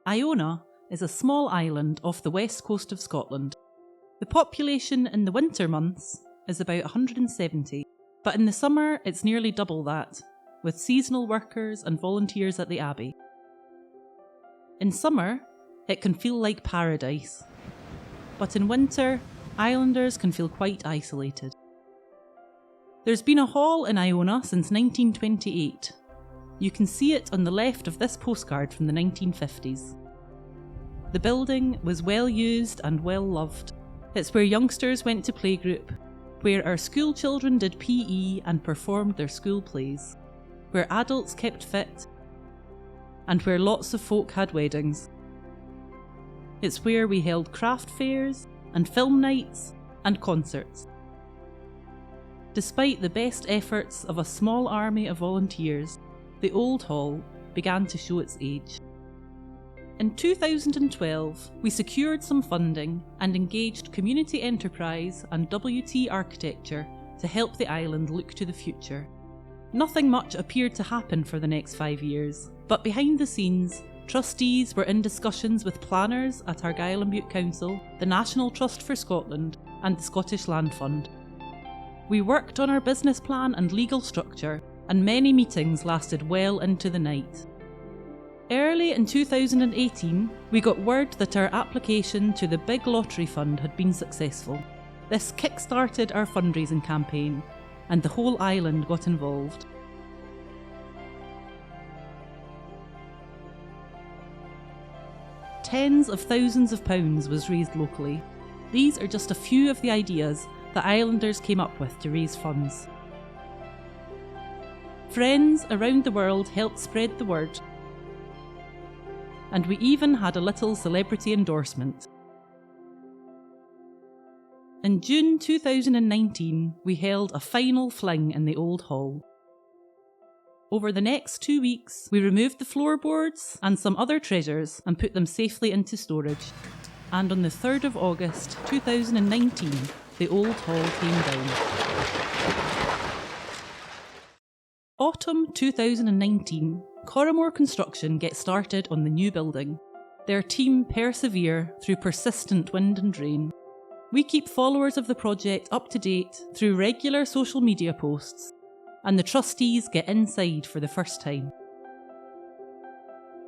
Iona is a small island off the west coast of Scotland. The population in the winter months is about 170, but in the summer it's nearly double that, with seasonal workers and volunteers at the Abbey. In summer, it can feel like paradise, but in winter, islanders can feel quite isolated. There's been a hall in Iona since 1928. You can see it on the left of this postcard from the 1950s. The building was well used and well loved. It's where youngsters went to playgroup, where our school children did PE and performed their school plays, where adults kept fit, and where lots of folk had weddings. It's where we held craft fairs and film nights and concerts. Despite the best efforts of a small army of volunteers, the old hall began to show its age. In 2012, we secured some funding and engaged Community Enterprise and WT Architecture to help the island look to the future. Nothing much appeared to happen for the next 5 years, but behind the scenes, trustees were in discussions with planners at Argyll and Bute Council, the National Trust for Scotland, and the Scottish Land Fund. We worked on our business plan and legal structure, and many meetings lasted well into the night. Early in 2018, we got word that our application to the Big Lottery Fund had been successful. This kick-started our fundraising campaign, and the whole island got involved. Tens of thousands of pounds was raised locally. These are just a few of the ideas that islanders came up with to raise funds. Friends around the world helped spread the word, and we even had a little celebrity endorsement. In June 2019, we held a final fling in the old hall. Over the next 2 weeks, we removed the floorboards and some other treasures and put them safely into storage. And on the 3rd of August 2019, the old hall came down. Autumn 2019, Corrimore Construction gets started on the new building. Their team persevere through persistent wind and rain. We keep followers of the project up to date through regular social media posts, and the trustees get inside for the first time.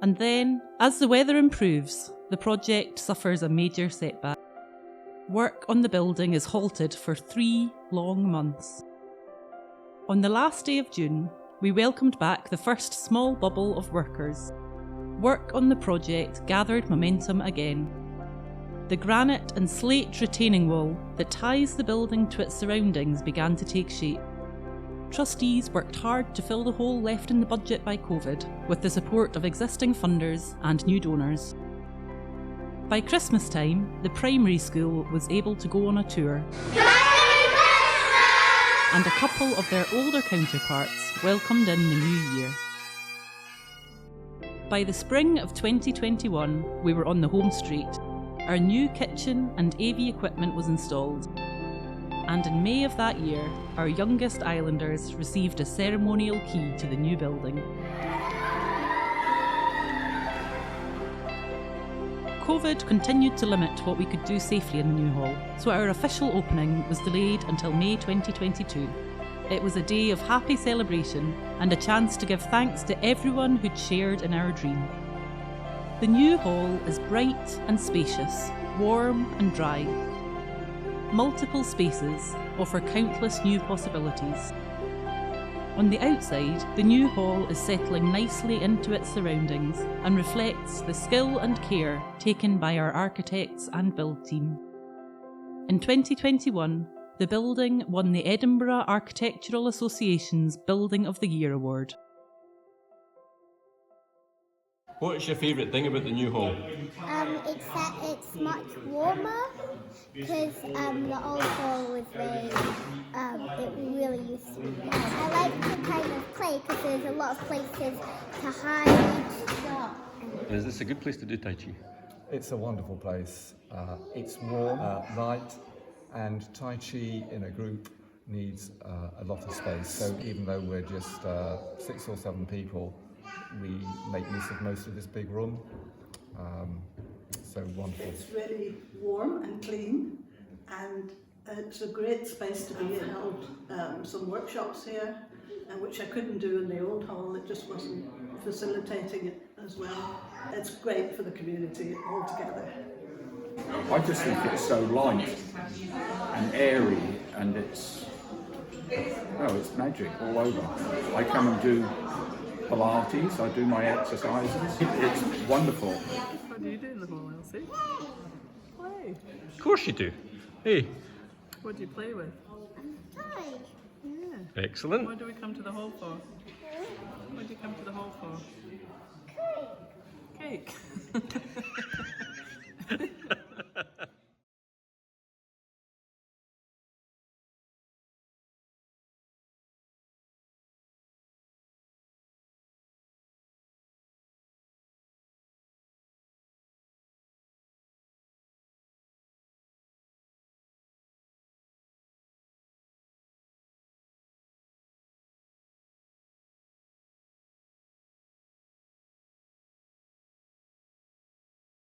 And then, as the weather improves, the project suffers a major setback. Work on the building is halted for 3 long months. On the last day of June, we welcomed back the first small bubble of workers. Work on the project gathered momentum again. The granite and slate retaining wall that ties the building to its surroundings began to take shape. Trustees worked hard to fill the hole left in the budget by COVID, with the support of existing funders and new donors. By Christmas time, the primary school was able to go on a tour. And a couple of their older counterparts welcomed in the new year. By the spring of 2021, we were on the home straight. Our new kitchen and AV equipment was installed. And in May of that year, our youngest islanders received a ceremonial key to the new building. COVID continued to limit what we could do safely in the new hall, so our official opening was delayed until May 2022. It was a day of happy celebration and a chance to give thanks to everyone who'd shared in our dream. The new hall is bright and spacious, warm and dry. Multiple spaces offer countless new possibilities. On the outside, the new hall is settling nicely into its surroundings and reflects the skill and care taken by our architects and build team. In 2021, the building won the Edinburgh Architectural Association's Building of the Year award. What is your favourite thing about the new hall? It's that it's much warmer because the old hall was very, it really used to be. I like to kind of play because there's a lot of places to hide. And is this a good place to do Tai Chi? It's a wonderful place. It's warm, light, and Tai Chi in a group needs a lot of space. So even though we're just 6 or 7 people, we make use of most of this big room. So wonderful. It's really warm and clean, and it's a great space to be in. I held some workshops here, which I couldn't do in the old hall. It just wasn't facilitating it as well. It's great for the community altogether. I just think it's so light and airy, and it's magic all over. I come and do Pilates, I do my exercises. It's wonderful. What do you do in the hall, Elsie? Play. Of course you do. Hey, What do you play with? Toys. Yeah. excellent. What do we come to the hall for? What do you come to the hall for? Cake.